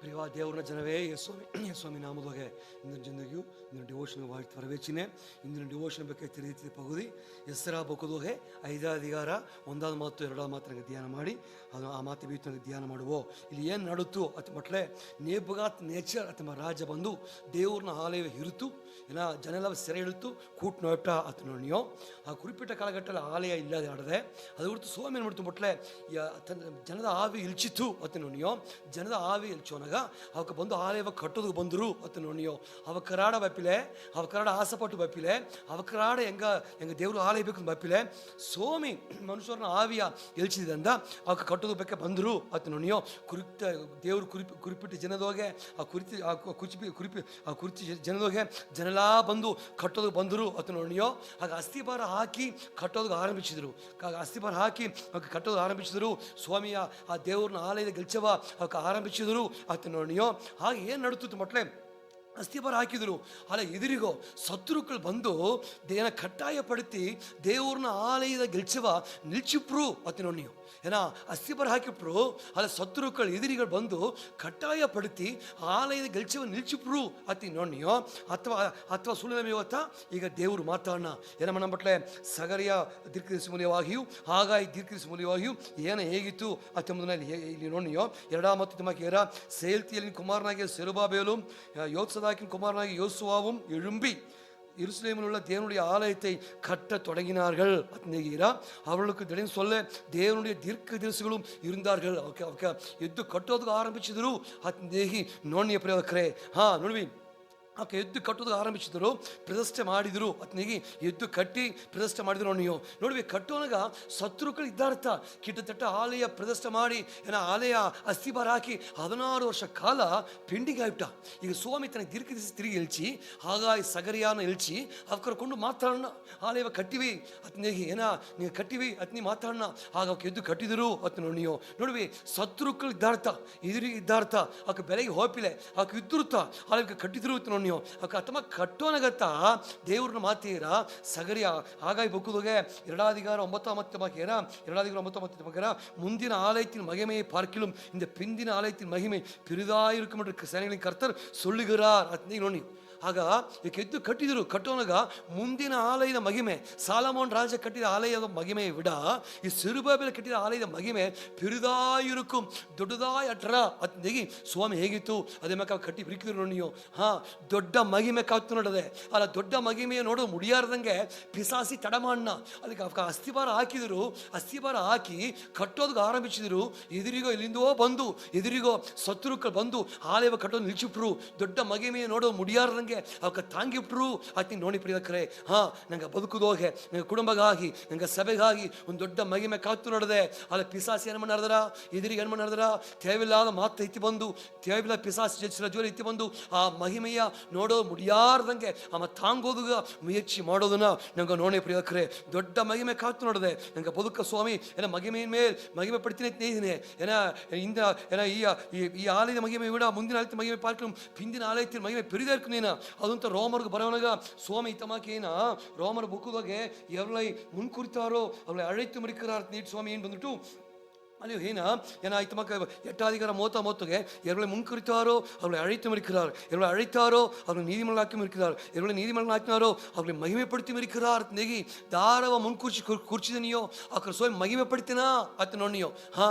ಪ್ರಿಯ ದೇವರ ಜನವೇ, ಯೇசுவாமி நாமதாக இந்த ஜிந்தகியும் இந்த டிவோஷனை வாழ்த்து வரவேற்றினேன். இந்த டிவோஷன் ಬಗ್ಗೆ ತಿಳಿದಿದ್ದ ಪಗುದಿ ಎಸ್ರಾ ಬೊಕದೋಗೆ 5ನೇ ಅಧಿಕಾರ 1ನೇ ಮಾತು 2ನೇ ಮಾತನ್ನ ಧ್ಯಾನ ಮಾಡಿ ಅದು ಆ ಮಾತು ಬೀತು ಧ್ಯಾನ ಮಾಡುವೋ. ಇಲ್ಲಿ ಏನು ನಡುತ್ತು ಅತ್ ಮಟ್ಲೆ ನೇಬುಗಾತ್ ನೇಚರ್ ಅಥವಾ ರಾಜ ಬಂದು ದೇವ್ರನ್ನ ಆಲಯ ಹಿರಿತು ಜನಲ ಸೆರೆ ಇಳಿತು ಕೂಟ್ ನೋಟ ಅತ್ ನೋಡಿಯೋ. ಆ குறிப்பிட்ட ಕಾಲಘಟ್ಟದಲ್ಲಿ ಆಲಯ ಇಲ್ಲದೆ ಆಡದೆ ಅದು ಹೊರತು ಸ್ವಾಮಿ ನೋಡ್ತು ಮಟ್ಲೆ ಜನದ ಆವಿ ಇಲ್ಚಿತ್ತು ಅತ್ ನೋಡಿಯೋ. ಜನದ ಆವಿ ಇಲ್ಚೋನಾಗ ಅವಕ್ಕೆ ಬಂದು ಆಲಯ ಕಟ್ಟೋದು ಬಂದರು ಅತ್ ನೋಡಿಯೋ. ಅವ ಕರಾಡ ಬಪ್ಪಿಲೆ, ಅವ ಕರಾಡ ಆಸಪಟ್ಟು ಬಪ್ಪಿಲೆ, ಅವ ಕರಾಡ ಹೆಂಗ ದೇವ್ರು ಆಲಯ ಬೇಕು ಬಪ್ಪಿಲೆ ಸ್ವಾಮಿ ಮನುಷ್ಯರನ್ನ ಆವಿಯ ಇಲ್ಚಿದಂದ ಅವಕ್ಕೆ ಕಟ್ಟೋದು ಬೇಕೆ ಬಂದರು ಅತ್ ನೋಡಿಯೋ. ದೇವ್ರು குறிப்பிட்ட ಜನದೋಗೆ ಆ ಕುರಿತಿ ಜನದೋಗೆ ಜನಲಾ ಬಂದು ಕಟ್ಟೋದು ಬಂದರು ಅತ್ ನೋಡಿಯೋ. ಆಗ ಅಸ್ಥಿಭಾರ ಹಾಕಿ ಕಟ್ಟೋದಕ್ಕೆ ಆರಂಭಿಸಿದರು. ಅಸ್ಥಿಭಾರ ಹಾಕಿ ಕಟ್ಟೋದು ಆರಂಭಿಸಿದರು. ಸ್ವಾಮಿಯ ಆ ದೇವ್ರನ್ನ ಆಲಯದ ಗೆಲ್ಚವ ಅವಕ್ಕೆ ಆರಂಭಿಸಿದರು ಅತ್ ನೋಡಿಯೋ. ಹಾಗೆ ಏನು ನಡುತ್ತಿತ್ತು ಮಟ್ಲೆ ಅಸ್ಥಿಭಾರ ಹಾಕಿದರು. ಅಲ್ಲ ಎದುರಿಗೋ ಶತ್ರುಗಳು ಬಂದು ದೇನ ಕಟ್ಟಾಯಪಡುತ್ತಿ ದೇವ್ರನ್ನ ಆಲಯದ ಗೆಲ್ಚವ ನಿಲ್ಚಿಪ್ರು ಅತ್ ನೋಡಿಯೋ. ಏನ ಅಸ್ಥಿಭಾರ ಹಾಕಿಬಿಟ್ರು. ಅಲ್ಲ ಶತ್ರುಗಳು ಎದುರಿಗಳು ಬಂದು ಕಟ್ಟಾಯಪಡುತ್ತಿ ಆಲಯದ ಗೆಲ್ಚವ ನಿಲ್ಚಿಪ್ರು ಅತಿ ನೋಡಿಯೋ. ಅಥವಾ ಸುಳ್ಳಿನ ಇವತ್ತ ಈಗ ದೇವರು ಮಾತಾಡೋಣ ಏನಮ್ಮ ನಂಬಟ್ಲೆ ಸಗರಿಯ ದೀರ್ಘದರ್ಶಿ ಮೂಲವಾಗಿಯೂ ಹಾಗಾಗಿ ದೀರ್ಘದರ್ಶಿ ಮೂಲವಾಗಿಯೂ ಏನು ಹೇಗಿತ್ತು ಅತ್ತೊಂಬಲ್ಲಿ ಇಲ್ಲಿ ನೋಡಿಯೋ. 2ನೇ ಮತ್ತು ತಮಕೇರ ಸೇಲ್ತಿಯಲ್ಲಿ ಕುಮಾರನಾಗಿ செருபாபேலும் யோத்சதாக்கின் குமாரனாகிய யோசுவாவும் எழும்பி எருசலேமில் உள்ள தேவனுடைய ஆலயத்தை கட்ட தொடங்கினார்கள் அத்நேகிரா. அவர்களுக்கு திடீர்னு சொல்ல தேவனுடைய தீர்க்கதரிசிகளும் இருந்தார்கள். ಎದ್ದು ಕಟ್ಟೋದಕ್ಕೆ ಆರಂಭಿಸಿದರು ಅತ್ನೇಗಿ ನೋಡಿಯ ಪ್ರೇವಕರೇ. ನೋಡಿ ಆಕೆ ಎದ್ದು ಕಟ್ಟೋದಕ್ಕೆ ಆರಂಭಿಸಿದರು, ಪ್ರತಿಷ್ಠೆ ಮಾಡಿದರು. ಅತ್ನಿಗೆ ಎದ್ದು ಕಟ್ಟಿ ಪ್ರತಿಷ್ಠೆ ಮಾಡಿದ್ರು. ನೀವು ನೋಡ್ವಿ ಕಟ್ಟೋನಾಗ ಶತ್ರುಗಳು ಇದ್ದಾರ್ಥ ಕಿಟ್ಟತಟ್ಟ ಆಲಯ ಪ್ರತಿಷ್ಠೆ ಮಾಡಿ ಆಲಯ ಅಸ್ಥಿಭಾರ ಹಾಕಿ 16 ವರ್ಷ ಕಾಲ ಪೆಂಡಿಂಗ್ ಆಗಿಬಿಟ್ಟ. ಈಗ ಸ್ವಾಮಿ ತನಗೆ ದೀರ್ಘದಿಸಿ ತಿರುಗಿ ಇಳಿಸಿ ಹಾಗಾಗಿ ಸಗರಿಯಾನ ಇಳಿಸಿ ಅವಕರ್ಕೊಂಡು ಮಾತಾಡೋಣ ಆಲಯ ಕಟ್ಟಿವಿ ಅತ್ನೇಗಿ ನೀವು ಕಟ್ಟಿವಿ ಅತ್ನಿ ಮಾತಾಡೋಣ ಆಗ ಅವಕ್ಕೆ ಎದ್ದು ಕಟ್ಟಿದರು ಅತ್ ನೀವು ನೋಡ್ವಿ ಶತ್ರುಗಳು ಇದ್ದಾರ್ಥ ಎದುರಿಗೆ ಇದ್ದಾರ್ಥ ಅವಕ್ಕೆ ಬೆಲೆಗೆ ಹೋಪಿಲೆ ಅವಕ್ಕೆ ಇದ್ದುರುತ್ತ ಆಲಯಕ್ಕೆ ಕಟ್ಟಿದ್ರು ನೋಡಿ ನೀವು ಅಥವಾ ಕಟ್ಟೋನಗತ್ತ ದೇವ್ರನ್ನ ಮಾತೀರ ಸಗರಿಯ ಹಾಗಾಗಿ ಬೊಕ್ಕುದೋಗೆ 2ನೇ ಅಧಿಕಾರ 9 ಮುಂದಿನ ஆலயத்தின் மகிமையை பார்க்கிலும் இந்த பிந்தின ஆலயத்தின் மகிமை பெரிதாயிருக்கும் என்று சேனைகளின் கர்த்தர் சொல்லுகிறார் ಅತ್ನಿ ನೋಡಿ. ಆಗ ಎದ್ದು ಕಟ್ಟಿದರು. ಕಟ್ಟೋನಾಗ ಮುಂದಿನ ಆಲಯದ ಮಹಿಮೆ ಸಾಲಮೋನ್ ರಾಜ ಕಟ್ಟಿದ ಆಲಯದ ಮಹಿಮೆ ವಿಡ ಈ செருபாபேல் ಕಟ್ಟಿದ ಆಲಯದ ಮಹಿಮೆ பெரிதாயிருக்கும் ದೊಡ್ಡದಾಯ ಅಟ್ರ ಅತ್ನೇಗಿ ಸ್ವಾಮಿ ಹೇಗಿತ್ತು ಅದೇ ಮೇಕ ಕಟ್ಟಿ ಬಿರಿಕಿದ್ರು ನೀವು. ದೊಡ್ಡ ಮಹಿಮೆ ಕಾತು ನೋಡದೆ ಅಲ್ಲ ದೊಡ್ಡ ಮಹಿಮೆಯ ನೋಡೋ ಮುಡಿಯಾರ್ದಂಗೆ ಪಿಸಾಸಿ ತಡಮಾಣ್ಣ ಅದಕ್ಕೆ ಅಸ್ಥಿಭಾರ ಹಾಕಿದರು. ಅಸ್ಥಿಭಾರ ಹಾಕಿ ಕಟ್ಟೋದಕ್ಕೆ ಆರಂಭಿಸಿದರು. ಎದುರಿಗೋ ಇಲ್ಲಿಂದೋ ಬಂದು ಎದುರಿಗೋ ಶತ್ರುಗಳು ಬಂದು ಆಲಯ ಕಟ್ಟೋದು ನಿಲ್ಚಿಟ್ರು. ದೊಡ್ಡ ಮಹಿಮೆಯ ನೋಡೋ ಮುಡಿಯಾರ್ದಂಗೆ ಅವಕ್ಕೆ ತಾಂಗಿಬಿಟ್ರು ಅತಿ ನೋಡಿ ಪ್ರಿಯಕರೇ. ನಂಗೆ ಬದುಕುದೋಗೆ ನಂಗೆ ಕುಟುಂಬಗಾಗಿ ನಂಗೆ ಸಭೆಗಾಗಿ ಒಂದು ದೊಡ್ಡ ಮಹಿಮೆ ಕಾತು ನೋಡದೆ ಅಲ್ಲ ಪಿಸಾಸಿ ಏನು ಮಾಡಿದ್ರ ಎದುರಿಗೆ ಏನು ಮಾಡಿದ್ರ ತೇವಿಲ್ಲದ ಮಾತು ಎತ್ತಿ ಬಂದು ತೇವಿಲ್ಲ ಪಿಸಾಸಿ ಜಜ್ಜಿನ ಜೋರು ಎತ್ತಿ ಬಂದು ಆ ಮಹಿಮೆಯ ನೋಡೋ ಮುಡಿಯಾರ್ದಂಗೆ ಅವ ತಾಂಗೋದುಗ ಮುಯಚ್ಚಿ ಮಾಡೋದನ್ನ ನಂಗೆ ನೋಡಿ ಪ್ರಿಯಕರೇ. ದೊಡ್ಡ ಮಹಿಮೆ ಕಾತು ನೋಡದೆ ನಂಗೆ ಬದುಕ ಸ್ವಾಮಿ ಮಹಿಮೆಯ ಮೇಲೆ ಮಹಿಮೆ ಪಡ್ತೀನಿ ಇದ್ದೀನಿ ಈ ಆಲಯದ ಮಹಿಮೆ ವಿಡ ಮುಂದಿನ ಆಲಯದ ಮಹಿಮೆ ಪಾರ್ಕಲು ಹಿಂದಿನ ಆಲಯದ ಮಹಿಮೆ ಪೆರಿದಾ ಇರ್ಕು ನೀನು ಅದಂತ ರೋಮರ್ಗೆ ಬರೋವನಾಗ ಸ್ವಾಮಿ ತಮಾಕೇನ ರೋಮರ್ ಬುಕ್ಕದಾಗೆ ಎವ್ರೈ ಮುನ್ಕುರಿತಾರೋ ಅವளை அழைத்து மறிக்கிறார் நீட் சுவாமி ಏನು ಬಂದ್ಬಿಟ್ಟು ಅಲ್ಲಿ ಏನಾಯ್ತು ಮಕ್ಕ 8ನೇ ಅಧಿಕಾರ 30 ಎರುಳೆ ಮುನ್ಕುರಿತಾರೋ ಅವளை அழைத்து மறிக்கிறார். எவ்வளவு அழைத்தாரோ அவளை நீதிமன்றமாக்கி மறிக்கிறார். எவ்வளவு நீதிமன்றமாக்கினாரோ அவளை மகிமைப்படுத்தி மறிக்கிறார். ನೆಗಿ ದಾರವ ಮುನ್ಕುರ್ಚಿದನಿಯೋ ಆಕರ ಸ್ವಾಮಿ ಮಹಿಮೆಪಡ್ತೀನಾ ಅತ್ತ ನೋಡಿಯೋ.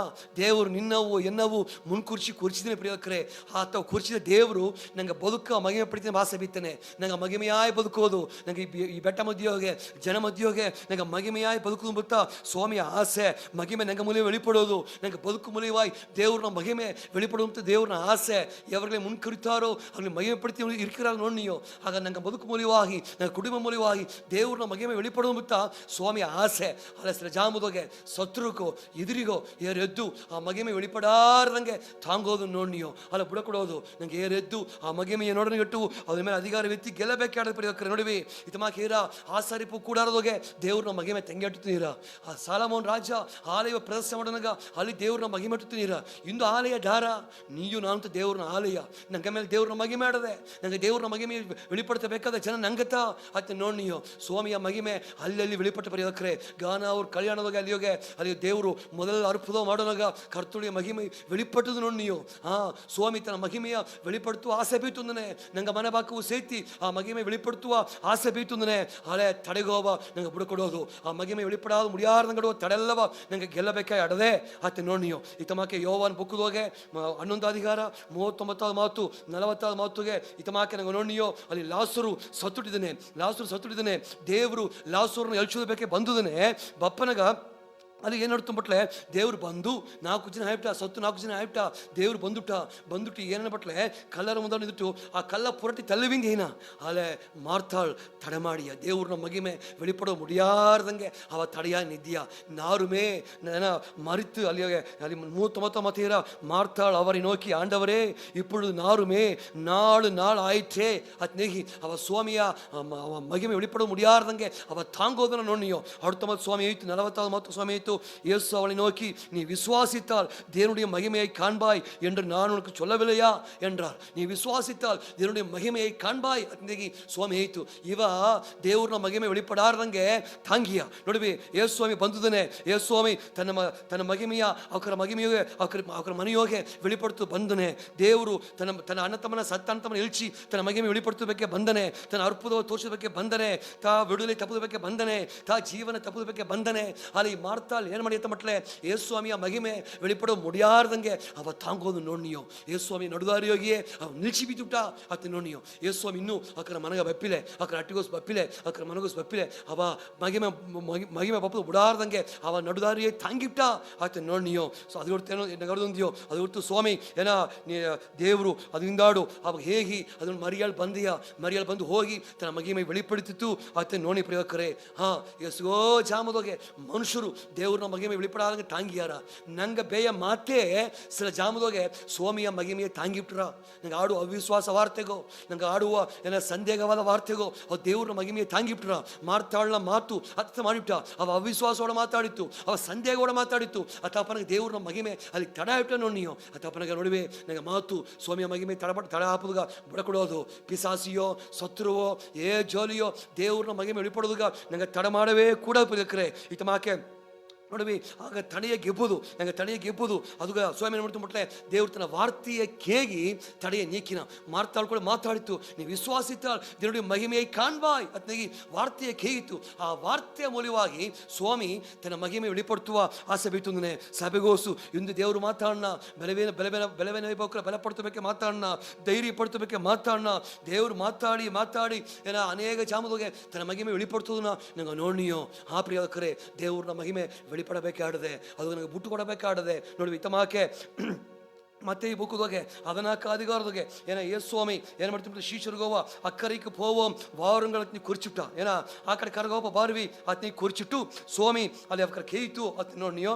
ದೇವರು ನಿನ್ನವು ಎನ್ನವು ಮುನ್ಕುರ್ಚಿದ್ದೀನಿ ಪ್ರಿಯಕರೇ. ಆತ ಕುರ್ಚಿದ ದೇವರು ನಂಗೆ ಬದುಕ ಮಹಿಮೆ ಪಡ್ತೀನಿ ಆಸೆ ಬಿತ್ತನೆ. ನಂಗೆ ಮಹಿಮೆಯಾಗಿ ಬದುಕೋದು ನಂಗೆ ಈ ಬೆಟ್ಟ ಮಧ್ಯೆಯೋಗೆ ಜನ ಮಧ್ಯೆಯೋಗೆ ನಂಗೆ ಮಹಿಮೆಯಾಗಿ ಬದುಕೋದು ಬತ್ತಾ ಸ್ವಾಮಿಯ ಆಸೆ ಮಹಿಮೆ ನಂಗೆ ಮೂಲ வெளிப்படுவது ನಂಗೆ ಬದುಕು ಮೂಲವಾಗಿ ದೇವ್ರನ್ನ ಮಹಿಮೆ வெளிப்படுವಂಥ ದೇವ್ರನ್ನ ಆಸೆ ಎವರಿಗೆ ಮುನ್ಕುರಿತಾರೋ ಅವ್ರಿಗೆ ಮಹಿಮೆ ಪಡ್ತಿ ಇರ್ಕಿರಾಗ ನೋಡಿಯೋ. ಆಗ ನಂಗೆ ಬದುಕು ಮೂಲವಾಗಿ ನಂಗೆ ಕುಟುಂಬ ಮೂಲವಾಗಿ ದೇವ್ರನ್ನ ಮಹಿಮೆ வெளிப்படுವಂಥ ಸ್ವಾಮಿಯ ಆಸೆ ಅಲ್ಲ ಜಾಮುದೋಗೆ ಶತ್ರುಕೋ ಎದುರಿಗೋ ಏರೆದ್ದು ಆ ಮಹಿಮೆ வெளிப்படாರ್ದಂಗೆ ತಾಂಗೋದು ನೋಡಿಯೋ. ಅಲ್ಲ ಬುಡಕೊಡೋದು ನಂಗೆ ಏರೆದ್ದು ಆ ಮಹಿಮೆಯ ನೋಡೋಣ ಇಟ್ಟು ಅದ್ರ ಮೇಲೆ ಅಧಿಕಾರ ವ್ಯಕ್ತಿ ಗೆಲ್ಲಬೇಕಾದ ಪ್ರಿಯಕರೇ. ನೋಡಿವಿ ಇತಮಾಕೇರ ಆಸಾರಿಪು ಕೂಡಾರದೋಗೆ ದೇವ್ರನ್ನ ಮಹಿಮೆ ತೆಂಗೆಟ್ಟುತ್ತೀರ. ಆ ಸಾಲಮೋನ್ ರಾಜ ಆಲಯ ಪ್ರದರ್ಶನ ಮಾಡೋನಾಗ ಅಲ್ಲಿ ದೇವ್ರನ್ನ ಮಹಿಮೆಟ್ಟುತ್ತೀರ. ಇಂದು ಆಲಯ ದಾರ ನೀಯು ನಾನು ದೇವ್ರನ್ನ ಆಲಯ. ನಂಗೆ ಮೇಲೆ ದೇವ್ರನ್ನ ಮಹಿಮೆ ಮಾಡದೆ, ನಂಗೆ ದೇವ್ರನ್ನ ಮಹಿಮೆ வெளிப்படுத்தಬೇಕಾದ ಜನ ನಂಗತ ಅತ್ತೆ ನೋಡಿ ನೀವು ಸ್ವಾಮಿಯ ಮಹಿಮೆ ಅಲ್ಲಲ್ಲಿ வெளிப்பட்டு ಬರೆಯೋಕ್ರೆ ಗಾನ ಅವ್ರ ಕಲ್ಯಾಣದಾಗ ಅಲ್ಲಿ ದೇವರು ಮೊದಲ ಅರ್ಪುದ ಮಾಡೋನಾಗ ಕರ್ತುಳಿಯ ಮಹಿಮೆ வெளிப்பட்டது ನೋಡಿ ನೀವು. ಸ್ವಾಮಿ ತನ್ನ ಮಹಿಮೆಯ வெளிப்படுத்துವ ಆಸೆ ಬೀತುಂದನೆ ನಂಗೆ ಮನೆ ಬಾಕವು ಸೇತಿ ಆ ಮಹಿಮೆ வெளிப்படுத்துವ ಆಸೆ ಬೀತುಂದನೆ ಹಳೆ ತಡೆಗೋವ ನಂಗೆ ಬುಡಕೊಡೋದು ಆ ಮಹಿಮೆ வெளிப்படாத முடியாதಂಗಡುವ ತಡೆಲ್ಲವ ನಂಗೆ ಗೆಲ್ಲಬೇಕಾಗಿ ಅಡದೆ ಅತ್ತೆ ನೋಡಿ ನೀವು. ಇತಮಾಕೆ ಯೋವಾನ್ ಬುಕ್ಕದೋಗೆ 11 ಅಧಿಕಾರ 39 ಮಾತು 40 ಮಾತುಗೆ ಇತಮಾಕೆ ನಂಗೆ ನೋಡಿಯೋ ಅಲ್ಲಿ ಲಾಸರು ಸತ್ತುಟ್ಟಿದ್ದಾನೆ. ದೇವರು ಲಾಸರನ್ನು ಎಳ್ಸೋದಕ್ಕೆ ಬಂದುದನೆ ಬಪ್ಪನಗ ಅಲ್ಲಿ ಏನು ನಡ್ತುಂಬಟ್ಲೆ ದೇವ್ರು ಬಂದು 4 ಜನ ಆಯ್ಬಿಟ್ಟ, ಸತ್ತು 4 ಜನ ಆಯ್ಬಿಟ್ಟ. ದೇವ್ರು ಬಂದುಟ್ಟು ಏನೇನು ಬಟ್ಲೆ ಕಲ್ಲರ ಮುಂದೆ ನಿಂತು ಆ ಕಲ್ಲ ಪುರಟಿ ತಳ್ಳುವಿಂಗ ಏನ ಅಲ್ಲೇ ಮಾರ್ತಾಳ್ ತಡೆ ಮಾಡಿಯ ದೇವ್ರನ್ನ ಮಗಿಮೆ வெளிப்பட முடியாதಂಗೆ ಅವ ತಡೆಯ ನಿದ್ಯ ನಾರುಮೇ ನನ್ನ ಮರಿತು ಅಲ್ಲಿ 39 ಮತೀರ ಮಾರ್ತಾಳ್ ಅವரை நோக்கி ஆண்டவரே இப்பொழுது நாருமே நாள் ஆயிற்றே ಅತ್ನೇಹಿ ಅವ ಸ್ವಾಮಿಯ ಮಗಿಮೆ வெளிப்பட முடியாதಂಗೆ ಅವ ತಾಂಗೋದನ್ನ ನೋಡಿಯೋ. அடுத்த ಸ್ವಾಮಿ ಆಯಿತು 40 ಮಾತು ಸ್ವಾಮಿ ಆಯಿತು. இயேசு அவளை நோக்கி நீ விசுவாசித்தால் தேவனுடைய மகிமையை காண்பாய் என்று நான் உனக்கு சொல்லவில்லையா என்றார். நீ விசுவாசித்தால் தேவனுடைய மகிமையை காண்பாய் ಅಂದೇಗಿ ಸ್ವಾಮಿ ಆಯಿತು. ಇವ ದೇವ್ರನ್ನ ಮಹಿಮೆ வெளிப்படாದಂಗೆ ತಾಂಗಿಯ ನೋಡಿವಿ ಯೇಸು ಸ್ವಾಮಿ ಬಂದುದನೆ. ಯೇಸು ಸ್ವಾಮಿ ತನ್ನ ಮಹಿಮೆಯ ಅವರ ಮಹಿಮೆಯೋಗೆ ಅವರ ಮನೆಯೋಗೆ வெளிப்படுத்து ಬಂದನೆ. ದೇವರು ತನ್ನ ಅಣ್ಣತಮ್ಮನ ಸತ್ತ ಅಣ್ಣತಮ್ಮನ ಇಳಿಸಿ ತನ್ನ ಮಹಿಮೆ வெளிப்படுತ್ತಬೇಕೆ ಬಂದನೆ. ತನ್ನ ಅರ್ಪುದ ತೋರಿಸಬೇಕೆ ಬಂದನೆ. ತಾ ಬಿಡುದಲೆ ತಪ್ಪುದಬೇಕೆ ಬಂದನೆ. ತಾ ಜೀವನ ತಪ್ಪುದಬೇಕೆ ಬಂದನೆ. ಅಲ್ಲಿ ಮಾರ್ತಾಳ್ ಏನು ಮಾಡಿಯತ್ತ ಮಟ್ಲೆ ಯೇಸು ಸ್ವಾಮಿಯ ಮಹಿಮೆ வெளிப்பட முடியாதಂಗೆ ಅವ ತಾಂಗೋದು ನೋಡ್ನಿಯೋ. ಯೇಸು ಸ್ವಾಮಿ ನಡುದಾರಿಯೋಗಿಯೇ ಅವ ನಿಲ್ಸಿ ಬಿದ್ದುಟ ಅತ್ತೆ ನೋಡ್ನಿಯೋ. ಯೇಸು ಸ್ವಾಮಿ ಇನ್ನೂ ಅಕ್ಕರ ಮನಗ ಬಪ್ಪಿಲೆ ಅಕ್ಕರ ಅಟ್ಟಿಗೋಸ್ ಬಪ್ಪಿಲೆ ಅಕ್ಕರ ಮನಗೋಸ್ ಬಪ್ಪಿಲೆ ಅವ ಮಹಿಮೆ ಬಪ್ಪದು ಬಿಡಾರ್ದಂಗೆ ಅವ ನಡುದಾರಿಯೇ ತಾಂಗಿಬಿಟ್ಟ ಅತ್ತೆ ನೋಡ್ನಿಯೋ. ಸೊ ಅದು ಹೊರ್ತೇನೋ ನಗರದೊಂದಿಯೋ ಅದು ಹೊರತು ಸ್ವಾಮಿ ಏನ ದೇವರು ಅದರಿಂದಾಡು ಅವಾಗ ಹೇಗೆ ಅದನ್ನು ಮರಿಯಾಳು ಬಂದು ಹೋಗಿ ತನ್ನ ಮಹಿಮೆ வெளிப்படுத்திತು ಅತ್ತೆ ನೋಡಿ ಪ್ರಯೋಗಕರೇ. ಎಸ್ಗೋ ಜಾಮದೋಗೆ ಮನುಷ್ಯರು ದೇವ್ರನ್ನ ಮಹಿಮೆ வெளிப்படாದಂಗೆ ತಾಂಗಿಯಾರ. ನಂಗೆ ಬೇಯ ಮಾತೇ ಸಿಲ ಜಾಮದೋಗೆ ಸ್ವಾಮಿಯ ಮಹಿಮೆಯ ತಾಂಗಿಬಿಟ್ರ. ನಂಗೆ ಆಡುವ ಅವಿಶ್ವಾಸ ವಾರ್ತೆಗೋ ನಂಗೆ ಆಡುವ ಏನ ಸಂದೇಹವಾದ ವಾರ್ತೆಗೋ ಅವ ದೇವ್ರನ್ನ ಮಹಿಮೆಯ ತಾಂಗಿಬಿಟ್ರ. ಮಾರ್ತಾಳನ ಮಾತು ಅರ್ಥ ಮಾಡಿಬಿಟ್ಟ. ಅವ ಅವಿಶ್ವಾಸೋಡ ಮಾತಾಡಿತ್ತು, ಅವ ಸಂದೇಹೋಡ ಮಾತಾಡಿತ್ತು. ಅತಪ್ಪನಿಗೆ ದೇವ್ರನ್ನ ಮಹಿಮೆ ಅಲ್ಲಿ ತಡ ಇಟ್ಟ ನೋಡಿ ನೀವು. ಅತಪ್ಪನಿಗೆ ನೋಡಿವೆ ನಂಗೆ ಮಾತು ಸ್ವಾಮಿಯ ಮಹಿಮೆ ತಡ ಹಾಪುದಾಗ ಬುಡಕೊಡೋದು ಪಿಸಾಸಿಯೋ ಸತ್ರುವೋ ಜೋಲಿಯೋ ದೇವ್ರನ್ನ ಮಹಿಮೆ வெளிப்படுதுಗ ನಂಗೆ ತಡ ಮಾಡವೇ ಕೂಡ ಪಿಲಕ್ರೆ ಇತಮಾಕೆ ನೋಡಿವಿ. ಆಗ ತಡೆಯ ಗೆಬ್ಬುದು ಅದು ಸ್ವಾಮಿ ನೋಡ್ತುಂಬಿಟ್ಲೆ ದೇವ್ರ ತನ್ನ ವಾರ್ತೆಯ ಕೇಗಿ ತಡೆಯ ನೀಕಿನ ಮಾರ್ತಾಳ್ಕೊಂಡು ಮಾತಾಡಿತ್ತು. ನೀವು ವಿಶ್ವಾಸಿತ ದೇವರುடைய ಮಹಿಮೆயை ಕಾಣ್ಬಾಯ್ ಅತ್ನಾಗಿ ವಾರ್ತೆಯ ಕೇಗಿತ್ತು. ಆ ವಾರ್ತೆಯ ಮೂಲವಾಗಿ ಸ್ವಾಮಿ ತನ್ನ ಮಹಿಮೆ வெளிப்படுத்துವ ಆಸೆ ಬೀತುಂದನೆ ಸಭೆಗೋಸು ಇಂದು ದೇವರು ಮಾತಾಡೋಣ. ಬೆಲೆವೇನ ಬಲಪಡ್ತಬೇಕೆ ಮಾತಾಡೋಣ, ಧೈರ್ಯ ಪಡ್ತಬೇಕೆ ಮಾತಾಡೋಣ. ದೇವರು ಮಾತಾಡಿ ಏನ ಅನೇಕ ಜಾಮದೋಗೆ ತನ್ನ ಮಹಿಮೆ வெளிப்படுத்துವುದನ್ನ ನಂಗೆ ನೋಡ್ನಿಯೋ. ಆ ಪ್ರಿಯಕರೇ ದೇವ್ರನ್ನ ಮಹಿಮೆ வெளிப்படಬೇಕಾಡದೆ ಅದು ನನಗೆ ಬಿಟ್ಟು ಕೊಡಬೇಕಾಡದೆ ನೋಡಿ. ಇತಮಾಕೆ ಮತ್ತೆ ಈ ಬುಕ್ಕದೋಗೆ 14 ಅಧಿಕಾರದೋಗೆ ಏನ ಯೇಸು ಸ್ವಾಮಿ ಏನು ಮಾಡ್ತಿಬಿಟ್ಟು ಶಿಷ್ಯರಿಗೋವ ಅಕ್ಕರಿಗೆ ಪೋವೋ ವಾರಂಗಳತ್ನಿ ಕುರ್ಚಿಟ್ಟ ಏನ ಆ ಕಡೆ ಕರಗೋಪ ಬಾರ್ವಿ ಅತ್ನಿ ಕುರ್ಚಿಟ್ಟು ಸ್ವಾಮಿ ಅಲ್ಲಿ ಅಕ್ಕರ ಕೇಯಿತು ಅತ್ ನೋಡಿ ನೀವು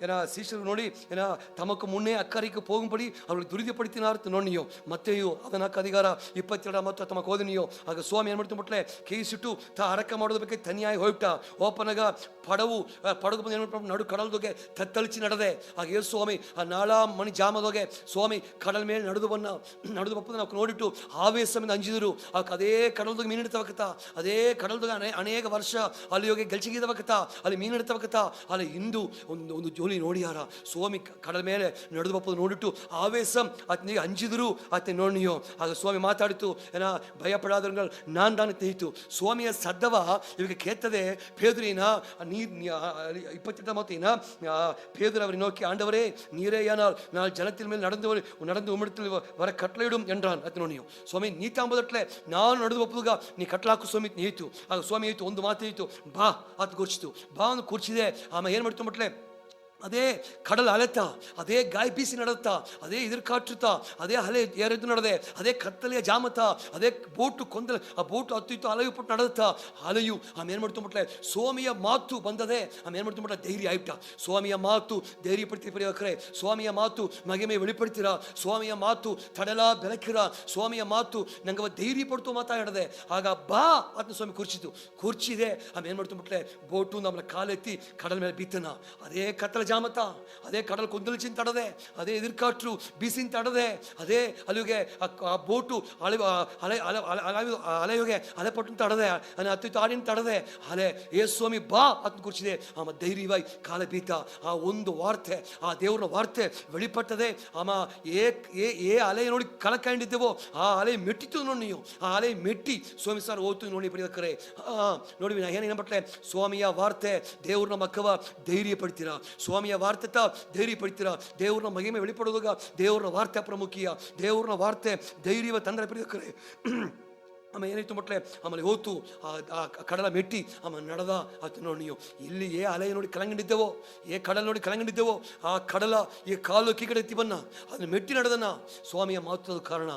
ಏನ ಶಿಷ್ಯರು ನೋಡಿ ಏನ ತಮಕ್ಕೆ ಮುನ್ನೆ ಅಕ್ಕರಿಗೆ ಹೋಗುಂಪಡಿ ಅವ್ರಿಗೆ ದುರಿದಿ ಪಡಿತೀನಾರ್ಥ ನೋಡಿ ನೀವು. ಮತ್ತೆಯು 14 ಅಧಿಕಾರ 22 ಮತ್ತು ತಮ್ಮ ಹೋದನಿಯೋ. ಆಗ ಸ್ವಾಮಿ ಏನು ಮಾಡ್ತಿಬಿಟ್ಲೆ ಕೇಯಿಸಿಟ್ಟು ಅರಕ ಮಾಡೋದ ಬಗ್ಗೆ ತನಿಯಾಗಿ ಹೋಗ್ಬಿಟ್ಟ. ಓಪನಾಗ ಪಡಗು ಬಂದು ಏನು ಮಾಡ್ಬಿಟ್ಟು ನಡು ಕಡಲ್ದೋಗೆ ತತ್ತಳಿಸಿ ನಡೆದೆ. ಆಗ ಯೇಸು ಸ್ವಾಮಿ ಆ ನಾಳ ಮಣಿ ಜಾಮದೋಗೆ ಸ್ವಾಮಿ ಕಡಲ ಮೇಲೆ ನಡೆದು ಬಪ್ಪದ ನಾವು ನೋಡಿಟ್ಟು ಆವೇಶದಿಂದ ಅಂಜಿದರು. ಅದೇ ಕಡಲ್ದಾಗ ಮೀನಿಡ್ತವಕತ್ತ, ಅದೇ ಕಡಲ್ದಾಗ ಅನೇಕ ವರ್ಷ ಅಲ್ಲಿ ಹೋಗಿ ಗೆಲ್ಚಿಗಿದವಕತ್ತ, ಅಲ್ಲಿ ಮೀನಿಡ್ತವಕತ್ತ. ಅಲ್ಲಿ ಇಂದು ಒಂದು ಜೋಲಿ ನೋಡಿಯಾರ ಸ್ವಾಮಿ ಕಡಲ ಮೇಲೆ ನಡೆದು ಬಪ್ಪದ ನೋಡಿಟ್ಟು ಆವೇಶ ಅತ್ನಿಗೆ ಅಂಜಿದರು ಅತ್ತೆ ನೋಡಿಯೋ. ಆಗ ಸ್ವಾಮಿ ಮಾತಾಡಿತು ಏನ ಭಯಪಡಾದ್ರಂಗ ನಾನು ತೆಯಿತು ಸ್ವಾಮಿಯ ಸದ್ದವ ಇವಾಗ ಕೇಳ್ತದೆ. ಪೇದ್ರಿನ 28 ಮಾತಿನ பேதுரு அவரை நோக்கி ஆண்டவரே நீரே நான் ஜனத்தின் மேல் நடந்து உம்மிடத்தில் வர கட்டளையிடும் என்றான். ಅತ್ನೋಣಿಯು ಸ್ವಾಮಿ ನೀತಿ ಅಂಬದಟ್ಲೆ ನಾನು ನಡೆದು ಒಪ್ಪುಗ ನೀ ಕಟ್ಲಾಕು ಸ್ವಾಮಿ ನೀತು. ಆಗ ಸ್ವಾಮಿ ಆಯಿತು ಒಂದು ಮಾತು ಆಯಿತು ಬಾ ಅದು ಕೂರ್ಚಿತು. ಬಾ ಒಂದು ಕೂರ್ಚಿದೆ. ಆಮೇಲೆ ಏನು ಮಾಡ್ತು ಮಟ್ಲೆ ಅದೇ ಕಡಲ ಅಲೆತ, ಅದೇ ಗಾಯ ಬೀಸಿ ನಡೆಯುತ್ತಾ, ಅದೇ ಕಾಟುತ್ತಾ, ಅದೇ ಅಲೆ ಏರೆದ್ದು ನಡೆದೆ, ಅದೇ ಕತ್ತಲೆಯ ಜಾಮತ, ಅದೇ ಬೋಟು ಕೊಂದಲ ಆ ಬೋಟು ಹತ್ತಿತ್ತು ಅಲೆಯು ಪಟ್ಟು ನಡೆಯುತ್ತಾ ಅಲೆಯು ಆಮೇಲೆ ಏನು ಮಾಡ್ತು ಮಟ್ಲೆ ಸ್ವಾಮಿಯ ಮಾತು ಬಂದದೆ. ಆಮೇಲೆ ಏನು ಮಾಡ್ತು ಮಟ್ಲೆ ಧೈರ್ಯ ಆಯ್ತಾ. ಸ್ವಾಮಿಯ ಮಾತು ಧೈರ್ಯ ಪಡ್ತೀರಿ ಪ್ರಿಯಕರೇ. ಸ್ವಾಮಿಯ ಮಾತು ಮಹಿಮೆ வெளிப்படுத்திರಾ. ಸ್ವಾಮಿಯ ಮಾತು ತಡಲ ಬೆಳಕಿರ. ಸ್ವಾಮಿಯ ಮಾತು ನಂಗೆ ಧೈರ್ಯ ಪಡ್ತು ಮಾತಾಡದೆ. ಆಗ ಬಾ ಅದನ್ನ ಸ್ವಾಮಿ ಕೂರ್ಚಿದೆ. ಆಮೇಲೆ ಏನು ಮಾಡ್ತು ಮಟ್ಲೆ ಬೋಟು ನಮ್ಮನ್ನ ಕಾಲೆತ್ತಿ ಕಡಲ ಮೇಲೆ ಬಿತ್ತನ. ಅದೇ ಕತ್ತಲ ಜಾಮತ, ಅದೇ ಕಡಲು ಕೊಂದಲಿಚಿನ ತಡದೆ, ಅದೇ ಎದುರ್ಕಾಟ್ರು ಬೀಸಿನ ತಡದೆ, ಅದೇ ಅಲ್ಲಿಗೆ ಆ ಬೋಟು ಅಲೆಯುಗೆ ಅಲೆಪಟ್ಟು ತಡದೆ, ಅತ್ತು ತಾಡಿನ ತಡದೆ, ಅಲೆ ಏ ಸ್ವಾಮಿ ಬಾ ಅಂತ ಕುರ್ಚಿದೆ. ಆಮ ಧೈರ್ಯವಾಗಿ ಕಾಲ ಬೀತ ಆ ಒಂದು ವಾರ್ತೆ, ಆ ದೇವ್ರ ವಾರ್ತೆ வெளிப்பட்டதே. ஆமா, ஏ அலையை நோடி கலக்காண்டிದ್ದೇವೋ ಆ ಅಲೆ ಮೆಟ್ಟಿತು ನೋಡಿ. ನೀವು ಆ ಅಲೆ ಮೆಟ್ಟಿ ಸ್ವಾಮಿ ಸಾರ್ ಓದ್ತು ನೋಡಿ ಬರೀದಕ್ಕರೆ ನೋಡಿ. ನಾ ಏನೇನು ಪಟ್ಲೆ ಸ್ವಾಮಿಯ ವಾರ್ತೆ ದೇವ್ರನ್ನ ಮಕ್ಕವ ಧೈರ್ಯ ಪಡ್ತೀರಾ, ಸ್ವಾಮಿಯ ವಾರ್ತೆ ಧೈರ್ಯ ಪಡ್ತೀರಾ. ದೇವ್ರನ್ನ ಮಹಿಮೆ வெளிப்படுವಾಗ ದೇವ್ರನ್ನ ವಾರ್ತೆ ಪ್ರಮುಖಿಯ, ದೇವ್ರನ್ನ ವಾರ್ತೆ ಧೈರ್ಯವ ತಂದ್ರೆ ಬರೀದಕ್ಕರೆ. ಆಮೇಲೆ ಏನಾಯ್ತು ಮಟ್ಲೆ, ಆಮೇಲೆ ಹೋತು ಆ ಕಡಲ ಮೆಟ್ಟಿ ಆಮೇಲೆ ನಡೆದ ಆತ ನೋಡಿ. ನೀವು ಇಲ್ಲಿ ಏ ಅಲೆ ನೋಡಿ ಕಲಂಗಂಡಿದ್ದೇವೋ, ಏ ಕಡಲ ನೋಡಿ ಕಲಂಗಂಡಿದ್ದೇವೋ, ಆ ಕಡಲ ಈ ಕಾಲು ಕೀಕಡೆ ಎತ್ತಿ ಬನ್ನ ಅದನ್ನು ಮೆಟ್ಟಿ ನಡೆದನ ಸ್ವಾಮಿಯ ಮಾತು ಕಾರಣ.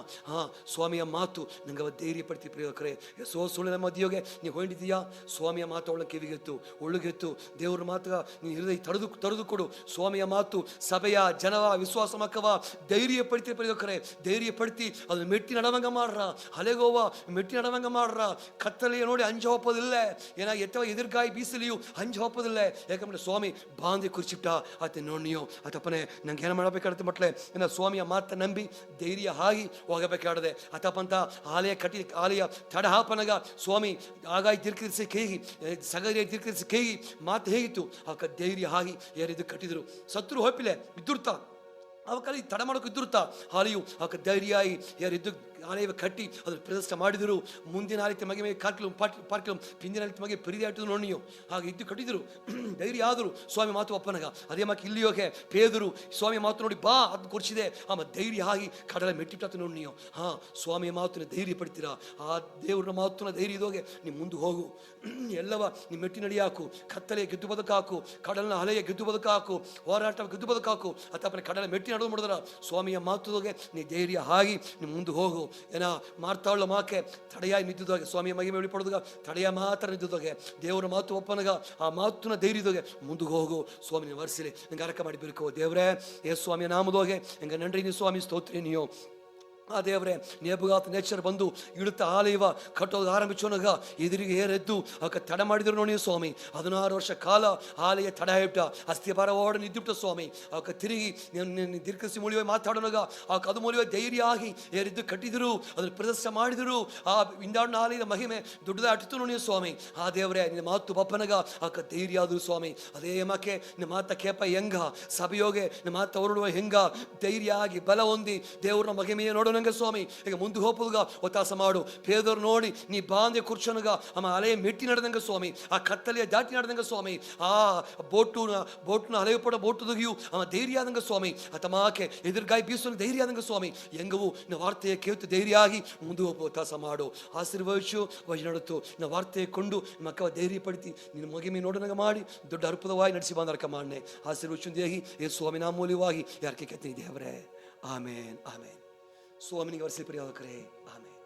ಸ್ವಾಮಿಯ ಮಾತು ನಂಗೆ ಧೈರ್ಯ ಪಡ್ತಿ ಪ್ರಿಯಕರೇ. ಸುಳ್ಳಿನ ಮಧ್ಯೆಗೆ ನೀವು ಹೊಂದಿದೀಯಾ, ಸ್ವಾಮಿಯ ಮಾತು ಅವಳ ಕಿವಿಗೆತ್ತು ಒಳಗೆತ್ತು. ದೇವ್ರ ಮಾತು ನೀನು ಹೃದಯ ತಡೆದು ಕೊಡು. ಸ್ವಾಮಿಯ ಮಾತು ಸಭೆಯ ಜನವ ವಿಶ್ವಾಸ ಮಕ್ಕವ ಧೈರ್ಯ ಪಡ್ತಿ ಪ್ರಿಯಕರೇ. ಧೈರ್ಯ ಪಡ್ತಿ ಅದನ್ನು ಮೆಟ್ಟಿ ನಡವಂಗ ಮಾಡ್ರ, ಅಲೆಗೋವ ಮೆಟ್ಟಿ ನಡವಂಗ ಮಾಡ್ರ. ಕತ್ತಲೆಯ ನೋಡಿ ಅಂಜ ಹೋಗೋದಿಲ್ಲ, ಎತ್ತವ ಎದುರ್ಗಾಯಿ ಬೀಸಲಿಯು ಅಂಜ ಹೋಗೋದಿಲ್ಲ. ಯಾಕಂದ್ರೆ ಸ್ವಾಮಿ ಬಾಂಧಿ ಕುರ್ಚಿಟ್ಟ ಆತ ನೋಡಿ. ನೀವು ಆತಪ್ಪನೆ ನಂಗೆ ಏನು ಮಾಡಬೇಕಾಗುತ್ತೆ ಮಟ್ಲೆ, ಸ್ವಾಮಿಯ ಮಾತ ನಂಬಿ ಧೈರ್ಯ ಆಗಿ ಹೋಗಬೇಕಾಡದೆ. ಆತಪ್ಪಂತ ಆಲಯ ತಡ ಹಾಪನಗ ಸ್ವಾಮಿ ಆಗಾಯಿ ತಿರ್ಕಿರಿಸಿ ಕೇಗಿ ಸಗರಿಯ ತಿರ್ಕಿರಿಸಿ ಕೇಗಿ ಮಾತು ಹೇಗಿತ್ತು ಆಕ ಧೈರ್ಯ ಆಗಿ ಯಾರಿದ್ದು ಕಟ್ಟಿದ್ರು. ಸತ್ರು ಹೋಪಿಲೆ ಇದ್ದುರ್ತ ಅವಕಲ್ಲಿ ತಡ ಮಾಡೋಕೆ ಇದ್ದುರ್ತ ಹಾಲಿಯು ಆಕ ಧೈರ್ಯ ಆಗಿ ಯಾರಿದ್ದು ಆಲಯ ಕಟ್ಟಿ ಅದನ್ನು ಪ್ರದರ್ಶನ ಮಾಡಿದರು. ಮುಂದಿನ ಆಲಯ ಮಗೆ ಪಾರ್ಕಲು ಪಿಂದಿನ ಆಲಯ ಮಗೆ ಪರಿದಾಟಿದ್ರು ನೋಡಿ. ನೀವು ಹಾಗೆ ಇದ್ದು ಕಟ್ಟಿದ್ರು, ಧೈರ್ಯ ಆದರು ಸ್ವಾಮಿ ಮಾತು ಒಪ್ಪನಗ. ಅದೇ ಮಕ್ಕ ಇಲ್ಲಿಯೋಗೆ ಪೇದರು ಸ್ವಾಮಿ ಮಾತು ನೋಡಿ ಬಾ ಅದು ಕೊಡಿಸಿದೆ. ಧೈರ್ಯ ಆಗಿ ಕಡಲ ಮೆಟ್ಟಿಟ್ಟು ನೋಡಿ. ನೀವು ಸ್ವಾಮಿಯ ಮಾತನ್ನ ಧೈರ್ಯ ಪಡ್ತೀರಾ. ಆ ದೇವ್ರನ್ನ ಮಾತನ್ನ ಧೈರ್ಯ ಇದ್ದೋಗೆ ನೀವು ಮುಂದೆ ಹೋಗು. ಎಲ್ಲವ ನೀವು ಮೆಟ್ಟಿ ನಡಿಯಾಕು, ಕತ್ತಲೆಯ ಗೆದ್ದು ಬದುಕಾಕು, ಕಡಲಿನ ಅಲೆಯ ಗೆದ್ದು ಬದುಕಾಕು, ಹೋರಾಟ ಗೆದ್ದು ಬದುಕಾಕು. ಅಥವಾ ಕಡಲ ಮೆಟ್ಟಿ ನಡೆದು ಮಾಡಿದ್ರ ಸ್ವಾಮಿಯ ಮಾತುದೋಗೆ ನೀ ಧೈರ್ಯ ಆಗಿ ನೀವು ಮುಂದೆ ಹೋಗು. ಏನ ಮಾರ್ತಾಳ ಮಾಕೆ ತಡೆಯಾಗಿ ನಿದ್ದುದಾಗೆ, ಸ್ವಾಮಿಯ ಮಹಿಮೆ வெளிப்படுದಾಗ ತಡೆಯ ಮಾತ್ರ ನಿದ್ದುದಾಗೆ, ದೇವರ ಮಾತು ಒಪ್ಪನಗ ಆ ಮಾತನ್ನ ಧೈರ್ಯದೋಗೆ ಮುಂದೆ ಹೋಗು. ಸ್ವಾಮಿನ ವರ್ಸಿಲಿ ನಂಗೆ ಅರಕ ಮಾಡಿ ಬಿರುಕೋ ದೇವ್ರೇ. ಏ ಸ್ವಾಮಿಯ ನಾಮದೋಗೆ ಹೆಂಗೆ ನನ್ರಿ ನೀವು ಸ್ವಾಮಿ ಸ್ತೋತ್ರಿ. ನೀವು ಆ ದೇವರೇ ನೇಬುಗಾತ್ ನೇಚರ್ ಬಂದು ಇಳುತ್ತ ಆಲಯವ ಕಟ್ಟೋದು ಆರಂಭಿಸೋನಾಗ ಎದುರಿಗೆ ಏರೆದ್ದು ಆಕ ತಡ ಮಾಡಿದ್ರು ನೋಡಿ ಸ್ವಾಮಿ. 16 ವರ್ಷ ಕಾಲ ಆಲಯ ತಡ ಇಟ್ಟ, ಅಸ್ಥಿಭಾರ ಓಡ ನಿದ್ದುಬಿಟ್ಟ ಸ್ವಾಮಿ. ಆಕ ತಿರುಗಿ ದೀರ್ಘಸಿ ಮೂಲಿವೆ ಮಾತಾಡೋನಾಗ ಆಕ ಅದು ಮೂಲಿವೆ ಧೈರ್ಯ ಆಗಿ ಏರಿದ್ದು ಕಟ್ಟಿದ್ರು, ಅದನ್ನು ಪ್ರದರ್ಶನ ಮಾಡಿದರು. ಆ ಇಂದಾಡಿನ ಆಲಯದ ಮಹಿಮೆ ದೊಡ್ಡದ ಅಟ್ಟಿತು ನೋಡಿ ಸ್ವಾಮಿ. ಆ ದೇವರೇ ನಿನ್ನ ಮಾತು ಬಪ್ಪನಗ ಆಕ ಧೈರ್ಯ ಆದ್ರು ಸ್ವಾಮಿ. ಅದೇ ಮಕ್ಕೆ ನಿಮ್ಮ ಮಾತ ಕೇಪ ಹೆಂಗ ಸಭೆಯೋಗೆ ನಿಮ್ಮ ಮಾತ ಹೊರಡುವ ಹೆಂಗ ಧೈರ್ಯ ಆಗಿ ಬಲ ಹೊಂದಿ ದೇವ್ರನ್ನ ಮಹಿಮೆಯ ನೋಡೋ ನಂಗೆ ಸ್ವಾಮಿ. ಈಗ ಮುಂದೆ ಹೋಗುವಾಗ ಒತ್ತಾಸ ಮಾಡು. ಪೇದವ್ರು ನೋಡಿ ನೀ ಬಾಂದೆ ಕುರ್ಚನಗ ಅಮ್ಮ ಅಲೆಯ ಮೆಟ್ಟಿ ನಡೆದಂಗ ಸ್ವಾಮಿ, ಆ ಕತ್ತಲೆಯ ದಾಟಿ ನಡೆದಂಗ ಸ್ವಾಮಿ, ಆ ಬೋಟ್ನ ಅಲೆಯ ಪಡ ಬೋಟುದಗಿಯು ಅಮ್ಮ ಧೈರ್ಯ ಆದಂಗ ಸ್ವಾಮಿ. ಆತಮಾಕೆ ಎದುರ್ಗಾಯಿ ಬೀಸೋನ ಧೈರ್ಯ ಆದಂಗ ಸ್ವಾಮಿ. ಹೆಂಗವು ನಿನ್ನ ವಾರ್ತೆಯ ಕೇಳ್ತು ಧೈರ್ಯ ಆಗಿ ಮುಂದೆ ಹೋಗುವ ಒತ್ತಾಸ ಮಾಡು. ಆಶೀರ್ವದಿಸು ವಜ ನಡುತ್ತು ನಿನ್ನ ವಾರ್ತೆಯ ಕೊಂಡು ನಿಮ್ಮ ಅಕ್ಕ ಧೈರ್ಯ ಪಡಿತಿ ನಿನ್ನ ಮಗಿಮೆ ನೋಡೋನಾಗ ಮಾಡಿ ದೊಡ್ಡ ಅರ್ಪದವಾಗಿ ನಡೆಸಿ ಬಂದರ್ಕ ಮಾಡನೆ. ಆಶೀರ್ವದಿಸು ದೇಹಿ ಏ ಸ್ವಾಮಿ ನಾಮೂಲ್ಯವಾಗಿ ಯಾರಕ್ಕೆ ಕೆತ್ತಿನಿ ದೇವರೇ. ಆಮೇನ್ ಆಮೇನ್. ಸ್ವಾಮಿನಿಗೆ ವರ್ಷ ಪ್ರಿಯಾವಕರೇ ಆಮೇನ್.